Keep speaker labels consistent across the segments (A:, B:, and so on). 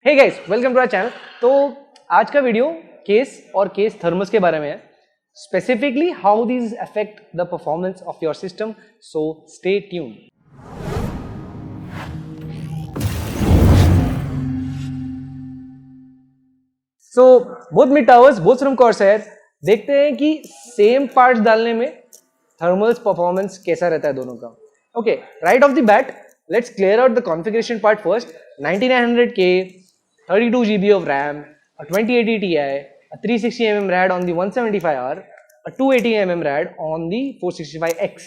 A: Hey guys, welcome to our channel. तो आज का वीडियो केस और केस थर्मल्स के बारे में है, specifically how these affect the performance of your system. So stay tuned. So both mid towers, both from Corsair, देखते हैं कि सेम पार्ट्स डालने में थर्मल्स परफॉर्मेंस कैसा रहता है दोनों का। Okay, right of the bat let's clear out the configuration part first. 9900K, 32 GB of RAM, a 2080 Ti, a 360 mm RAD on the 175R, a 280 mm RAD on the 465X.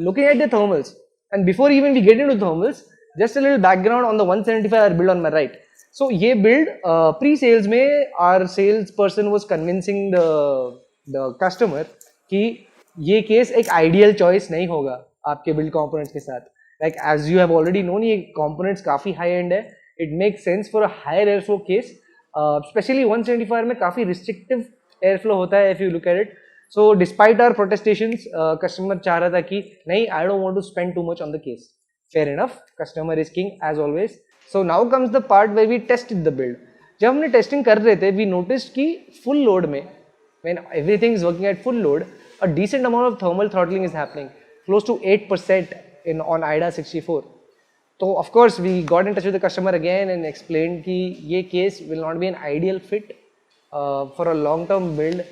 A: Looking at the thermals, and before even we get into thermals, just a little background on the 175R build on my right. So ये build pre-sales में our sales person was convincing the customer कि ये case एक ideal choice नहीं होगा आपके build components के साथ. Like as you have already known, ये components काफी high end है. It makes sense for a higher airflow case. Especially 175 में काफी restrictive airflow होता है if you look at it. So despite our protestations, customer चाह रहा था कि नहीं, I don't want to spend too much on the case. Fair enough, customer is king as always. So now comes the part where we tested the build. जब हमने testing कर रहे थे, we noticed कि full load में, when everything is working at full load, a decent amount of thermal throttling is happening, close to 8% on IDA 64. So of course we got in touch with the customer again and explained कि ये case will not be an ideal fit for a long term build.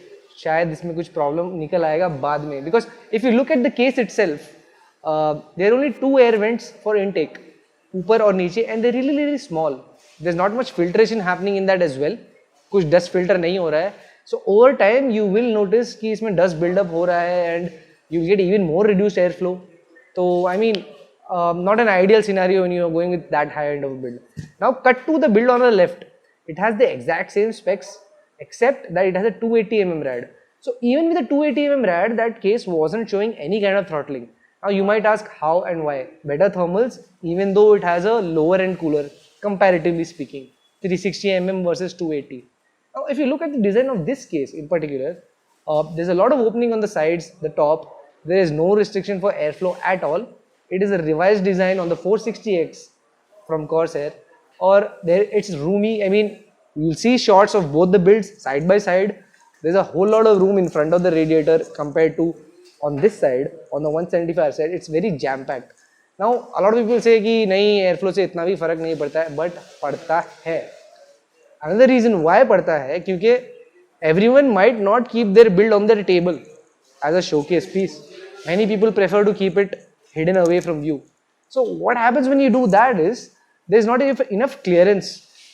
A: शायद इसमें कुछ problem निकल आएगा बाद में, because if you look at the case itself, there are only two air vents for intake, ऊपर और नीचे, and they're really small. There's not much filtration happening in that as well. कुछ dust filter नहीं हो रहा है. So over time you will notice कि इसमें dust build up हो रहा है and you get even more reduced airflow. So I mean, not an ideal scenario when you are going with that high end of a build. Now cut to the build on the left. It has the exact same specs except that it has a 280 mm rad. So even with a 280 mm rad, that case wasn't showing any kind of throttling. Now you might ask how and why. Better thermals, even though it has a lower end cooler comparatively speaking, 360 mm versus 280. Now if you look at the design of this case in particular, there's a lot of opening on the sides, the top. There is no restriction for airflow at all. It is a revised design on the 460X from Corsair, or there it's roomy. I mean, you'll see shots of both the builds side by side. There's a whole lot of room in front of the radiator compared to on this side, on the 175 side. It's very jam packed. Now a lot of people say कि नहीं, airflow से इतना भी फर्क नहीं पड़ता है, but पड़ता है. Another reason why पड़ता है क्योंकि everyone might not keep their build on their table as a showcase piece. Many people prefer to keep it hidden away from view. So what happens when you do that is there's not enough clearance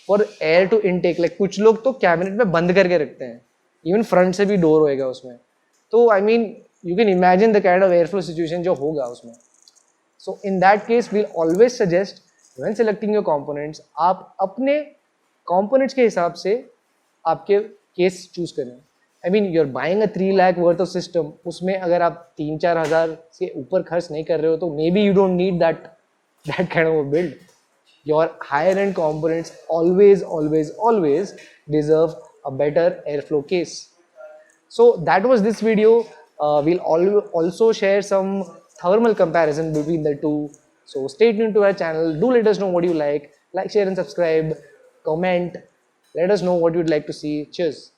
A: for air to intake. Like कुछ लोग तो cabinet में बंद करके रखते हैं, even front से भी डोर होएगा उसमें. तो I mean you can imagine the kind of airflow situation जो होगा उसमें. So in that case we'll always suggest when selecting your components, आप अपने components के हिसाब से आपके case choose करें. I mean, you're buying a 3 lakh worth of system. उसमें अगर आप 3-4 हज़ार से ऊपर खर्च नहीं कर रहे हो तो maybe you don't need that kind of a build. Your higher end components always deserve a better airflow case. So that was this video. We'll also share some thermal comparison between the two. So stay tuned to our channel. Do let us know what you like, share and subscribe, comment. Let us know what you'd like to see. Cheers.